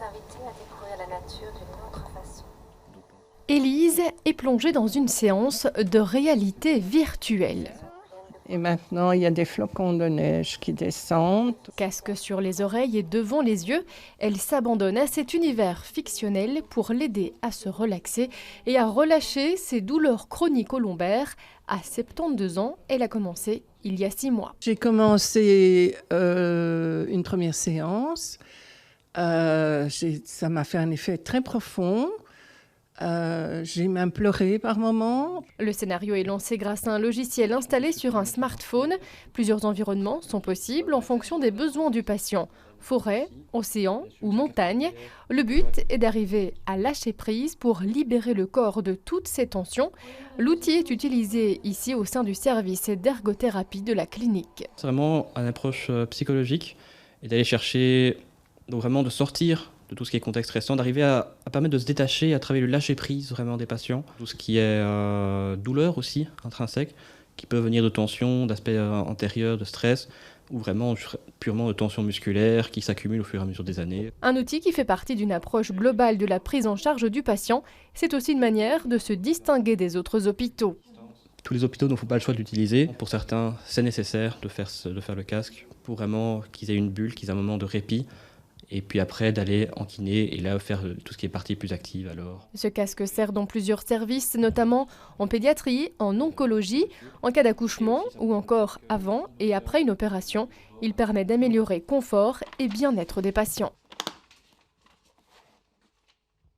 t'inviter à découvrir la nature d'une autre façon. Élise est plongée dans une séance de réalité virtuelle. Et maintenant, il y a des flocons de neige qui descendent. Casque sur les oreilles et devant les yeux, elle s'abandonne à cet univers fictionnel pour l'aider à se relaxer et à relâcher ses douleurs chroniques lombaires. À 72 ans, elle a commencé il y a 6 mois. J'ai commencé une première séance. Ça m'a fait un effet très profond. J'ai même pleuré par moments. Le scénario est lancé grâce à un logiciel installé sur un smartphone. Plusieurs environnements sont possibles en fonction des besoins du patient. Forêt, océan ou montagne. Le but est d'arriver à lâcher prise pour libérer le corps de toutes ces tensions. L'outil est utilisé ici au sein du service d'ergothérapie de la clinique. C'est vraiment une approche psychologique et d'aller chercher, donc vraiment de sortir de tout ce qui est contexte stressant, d'arriver à permettre de se détacher, à travailler le lâcher-prise vraiment des patients. Tout ce qui est douleur aussi, intrinsèque, qui peut venir de tensions, d'aspects antérieurs, de stress, ou vraiment purement de tensions musculaires qui s'accumulent au fur et à mesure des années. Un outil qui fait partie d'une approche globale de la prise en charge du patient. C'est aussi une manière de se distinguer des autres hôpitaux. Tous les hôpitaux n'ont pas le choix de l'utiliser. Pour certains, c'est nécessaire de faire le casque pour vraiment qu'ils aient une bulle, qu'ils aient un moment de répit. Et puis après, d'aller en kiné et là faire tout ce qui est partie plus active alors. Ce casque sert dans plusieurs services, notamment en pédiatrie, en oncologie, en cas d'accouchement ou encore avant et après une opération. Il permet d'améliorer confort et bien-être des patients.